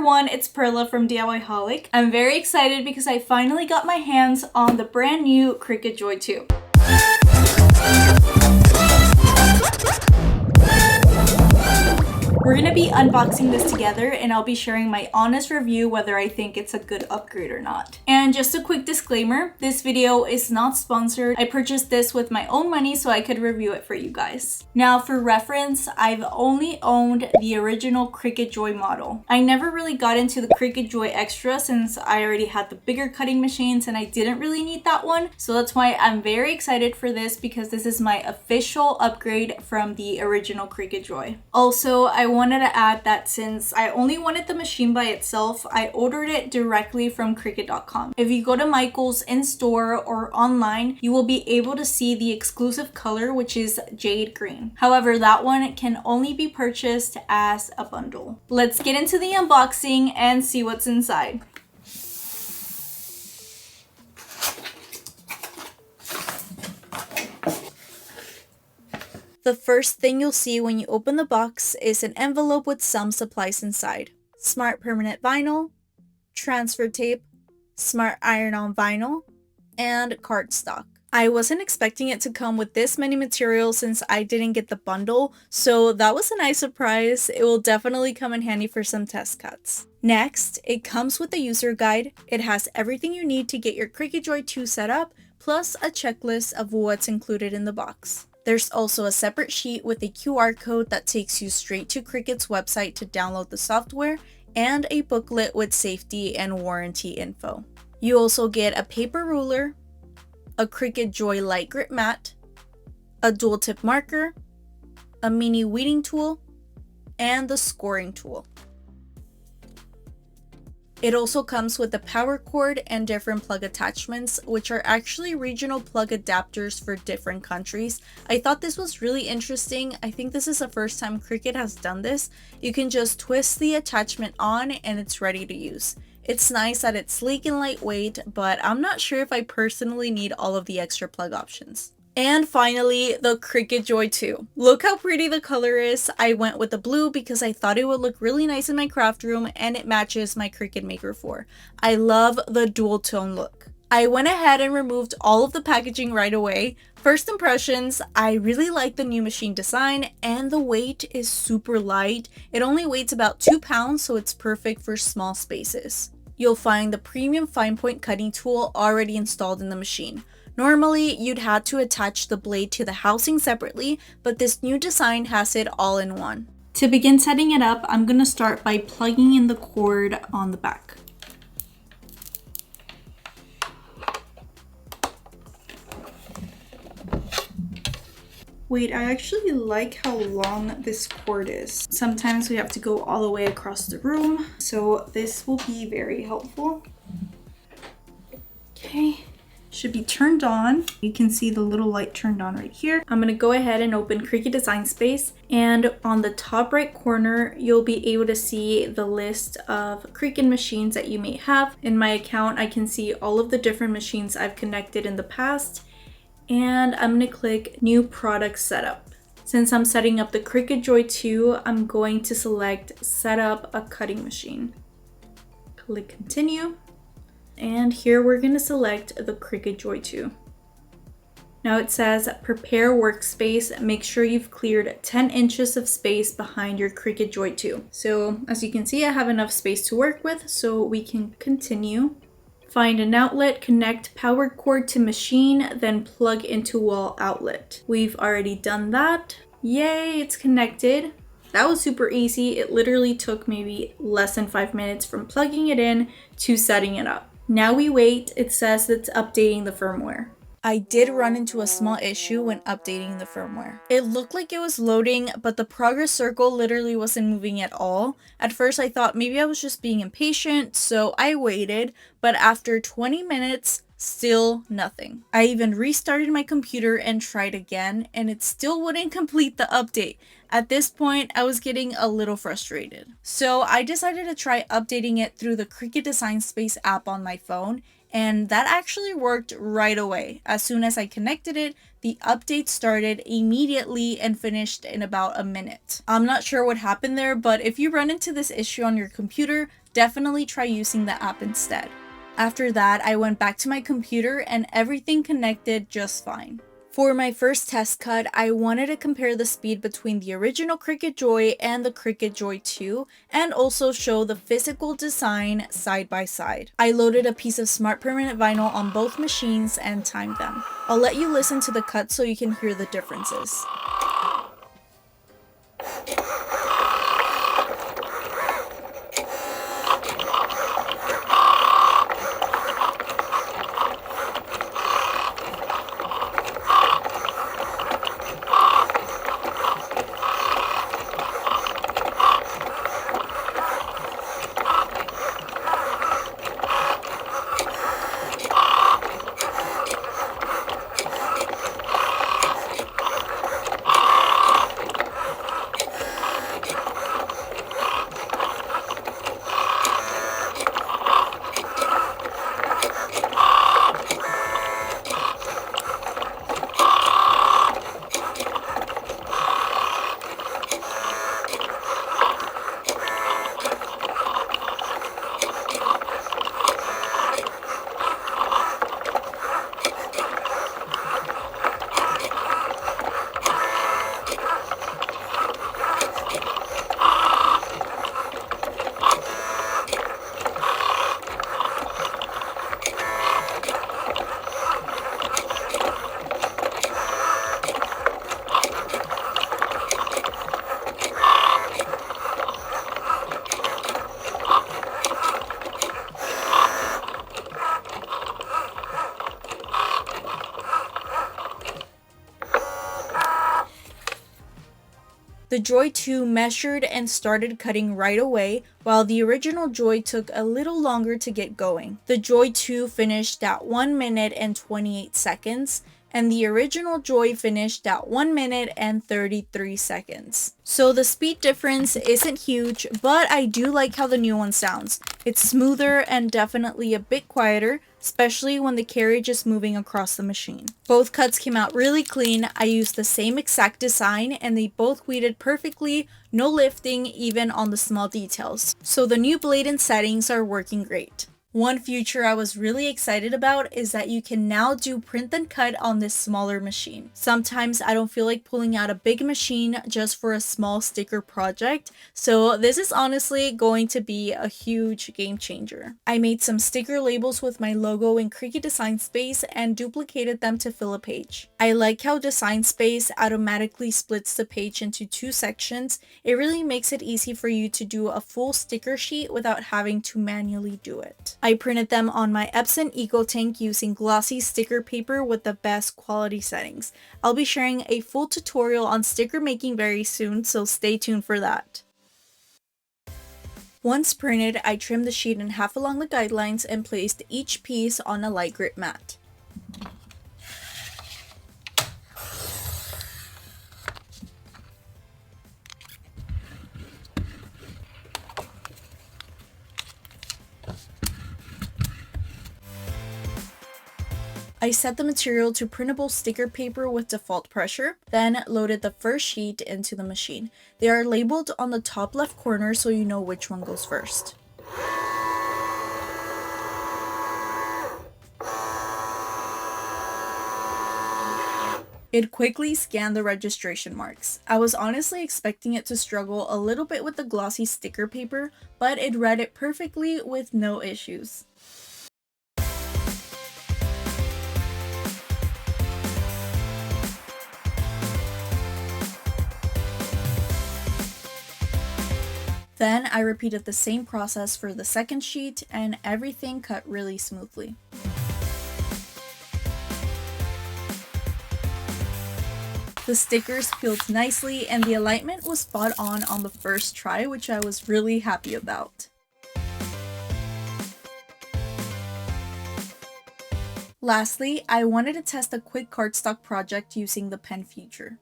everyone, it's Perla from DIYholic. I'm very excited because I finally got my hands on the brand new Cricut Joy 2. We're gonna be unboxing this together and I'll be sharing my honest review whether I think it's a good upgrade or not. And just a quick disclaimer, this video is not sponsored. I purchased this with my own money so I could review it for you guys. Now for reference, I've only owned the original Cricut Joy model. I never really got into the Cricut Joy Extra since I already had the bigger cutting machines and I didn't really need that one. So that's why I'm very excited for this because this is my official upgrade from the original Cricut Joy. Also, I wanted to add that since I only wanted the machine by itself, I ordered it directly from Cricut.com. If you go to Michael's in store or online, you will be able to see the exclusive color, which is jade green. However, that one can only be purchased as a bundle. Let's get into the unboxing and see what's inside. The first thing you'll see when you open the box is an envelope with some supplies inside. Smart permanent vinyl, transfer tape, smart iron-on vinyl, and cardstock. I wasn't expecting it to come with this many materials since I didn't get the bundle, so that was a nice surprise. It will definitely come in handy for some test cuts. Next, it comes with a user guide. It has everything you need to get your Cricut Joy 2 set up, plus a checklist of what's included in the box. There's also a separate sheet with a QR code that takes you straight to Cricut's website to download the software, and a booklet with safety and warranty info. You also get a paper ruler, a Cricut Joy light grip mat, a dual tip marker, a mini weeding tool, and the scoring tool. It also comes with a power cord and different plug attachments, which are actually regional plug adapters for different countries. I thought this was really interesting. I think this is the first time Cricut has done this. You can just twist the attachment on and it's ready to use. It's nice that it's sleek and lightweight, but I'm not sure if I personally need all of the extra plug options. And finally, the Cricut Joy 2. Look how pretty the color is. I went with the blue because I thought it would look really nice in my craft room and it matches my Cricut Maker 4. I love the dual tone look. I went ahead and removed all of the packaging right away. First impressions, I really like the new machine design and the weight is super light. It only weighs about 2 pounds, so it's perfect for small spaces. You'll find the premium fine point cutting tool already installed in the machine. Normally, you'd have to attach the blade to the housing separately, but this new design has it all in one. To begin setting it up, I'm going to start by plugging in the cord on the back. Wait, I actually like how long this cord is. Sometimes we have to go all the way across the room, so this will be very helpful. Okay. Should be turned on. You can see the little light turned on right here. I'm going to go ahead and open Cricut Design Space, and on the top right corner you'll be able to see the list of Cricut machines that you may have. In my account I can see all of the different machines I've connected in the past, and I'm going to click New Product Setup. Since I'm setting up the Cricut Joy 2, I'm going to select Set Up a Cutting Machine. Click Continue. And here we're going to select the Cricut Joy 2. Now it says prepare workspace. Make sure you've cleared 10 inches of space behind your Cricut Joy 2. So as you can see, I have enough space to work with, so we can continue. Find an outlet, connect power cord to machine, then plug into wall outlet. We've already done that. Yay, it's connected. That was super easy. It literally took maybe less than 5 minutes from plugging it in to setting it up. Now we wait. It says it's updating the firmware. I did run into a small issue when updating the firmware. It looked like it was loading, but the progress circle literally wasn't moving at all. At first I thought maybe I was just being impatient, so I waited, but after 20 minutes, still nothing. I even restarted my computer and tried again, and it still wouldn't complete the update. At this point, I was getting a little frustrated. So I decided to try updating it through the Cricut Design Space app on my phone, and that actually worked right away. As soon as I connected it, the the update started immediately and finished in about a minute. I'm not sure what happened there, but if you run into this issue on your computer, definitely try using the app instead. After that, I went back to my computer and everything connected just fine. For my first test cut, I wanted to compare the speed between the original Cricut Joy and the Cricut Joy 2, and also show the physical design side by side. I loaded a piece of smart permanent vinyl on both machines and timed them. I'll let you listen to the cut so you can hear the differences. The Joy 2 measured and started cutting right away, while the original Joy took a little longer to get going. The Joy 2 finished at 1 minute and 28 seconds, and the original Joy finished at 1 minute and 33 seconds. So the speed difference isn't huge, but I do like how the new one sounds. It's smoother and definitely a bit quieter, especially when the carriage is moving across the machine. Both cuts came out really clean. I used the same exact design and they both weeded perfectly, no lifting even on the small details. So the new blade and settings are working great. One feature I was really excited about is that you can now do print and cut on this smaller machine. Sometimes I don't feel like pulling out a big machine just for a small sticker project, so this is honestly going to be a huge game changer. I made some sticker labels with my logo in Cricut Design Space and duplicated them to fill a page. I like how Design Space automatically splits the page into 2 sections. It really makes it easy for you to do a full sticker sheet without having to manually do it. I printed them on my Epson Eco Tank using glossy sticker paper with the best quality settings. I'll be sharing a full tutorial on sticker making very soon, so stay tuned for that. Once printed, I trimmed the sheet in half along the guidelines and placed each piece on a light grit mat. I set the material to printable sticker paper with default pressure, then loaded the first sheet into the machine. They are labeled on the top left corner so you know which one goes first. It quickly scanned the registration marks. I was honestly expecting it to struggle a little bit with the glossy sticker paper, but it read it perfectly with no issues. Then I repeated the same process for the second sheet and everything cut really smoothly. The stickers peeled nicely and the alignment was spot on the first try, which I was really happy about. Lastly, I wanted to test a quick cardstock project using the pen feature.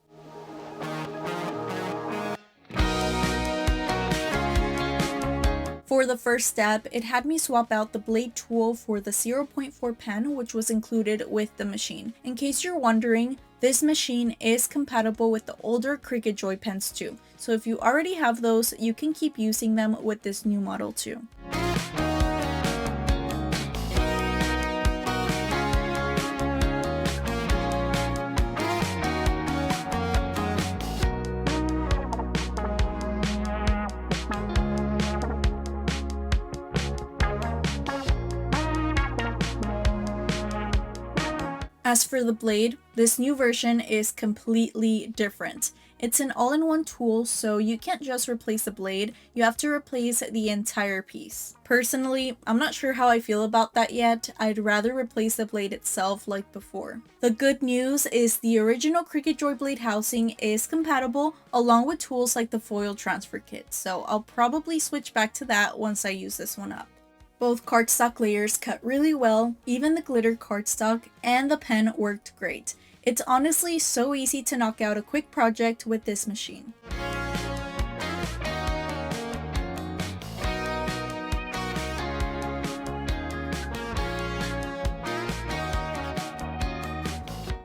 For the first step, it had me swap out the blade tool for the 0.4 pen, which was included with the machine. In case you're wondering, this machine is compatible with the older Cricut Joy pens too. So if you already have those, you can keep using them with this new model too. As for the blade, this new version is completely different. It's an all-in-one tool, so you can't just replace the blade, you have to replace the entire piece. Personally, I'm not sure how I feel about that yet. I'd rather replace the blade itself like before. The good news is the original Cricut Joy blade housing is compatible along with tools like the foil transfer kit, so I'll probably switch back to that once I use this one up. Both cardstock layers cut really well, even the glitter cardstock, and the pen worked great. It's honestly so easy to knock out a quick project with this machine.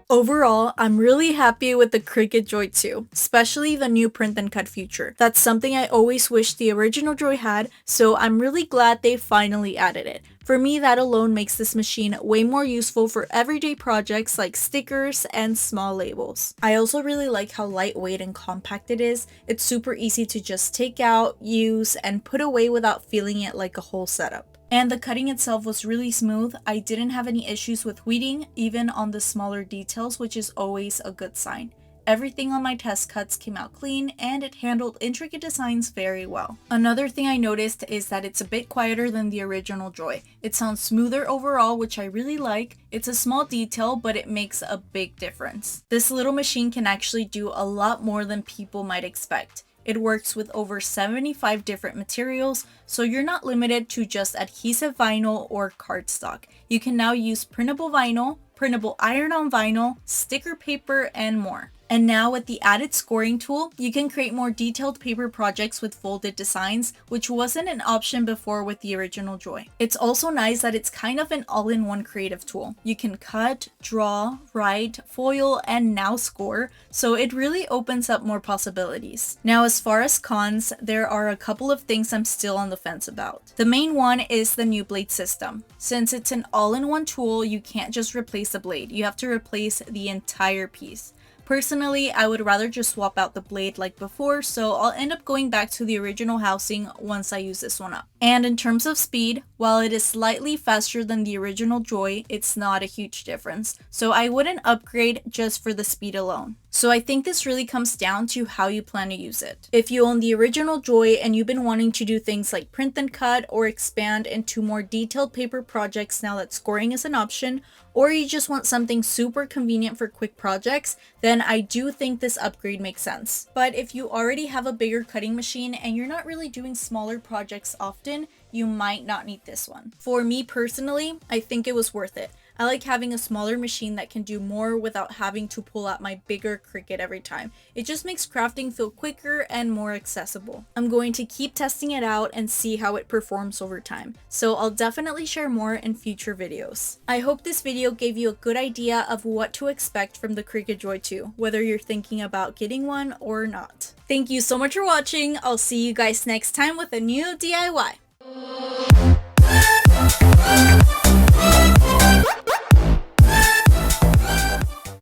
Overall, I'm really happy with the Cricut Joy 2, especially the new print and cut feature. That's something I always wished the original Joy had, so I'm really glad they finally added it. For me, that alone makes this machine way more useful for everyday projects like stickers and small labels. I also really like how lightweight and compact it is. It's super easy to just take out, use, and put away without feeling it like a whole setup. And the cutting itself was really smooth. I didn't have any issues with weeding, even on the smaller details, which is always a good sign. Everything on my test cuts came out clean, and it handled intricate designs very well. Another thing I noticed is that it's a bit quieter than the original Joy. It sounds smoother overall, which I really like. It's a small detail, but it makes a big difference. This little machine can actually do a lot more than people might expect. It works with over 75 different materials, so you're not limited to just adhesive vinyl or cardstock. You can now use printable vinyl, printable iron-on vinyl, sticker paper, and more. And now with the added scoring tool, you can create more detailed paper projects with folded designs, which wasn't an option before with the original Joy. It's also nice that it's kind of an all-in-one creative tool. You can cut, draw, write, foil, and now score, so it really opens up more possibilities. Now as far as cons, there are a couple of things I'm still on the fence about. The main one is the new blade system. Since it's an all-in-one tool, you can't just replace the blade, you have to replace the entire piece. Personally, I would rather just swap out the blade like before, so I'll end up going back to the original housing once I use this one up. And in terms of speed, while it is slightly faster than the original Joy, it's not a huge difference, so I wouldn't upgrade just for the speed alone. So I think this really comes down to how you plan to use it. If you own the original Joy and you've been wanting to do things like print and cut or expand into more detailed paper projects now that scoring is an option, or you just want something super convenient for quick projects, then I do think this upgrade makes sense. But if you already have a bigger cutting machine and you're not really doing smaller projects often, you might not need this one. For me personally, I think it was worth it. I like having a smaller machine that can do more without having to pull out my bigger Cricut every time. It just makes crafting feel quicker and more accessible. I'm going to keep testing it out and see how it performs over time, so I'll definitely share more in future videos. I hope this video gave you a good idea of what to expect from the Cricut Joy 2, whether you're thinking about getting one or not. Thank you so much for watching. I'll see you guys next time with a new DIY.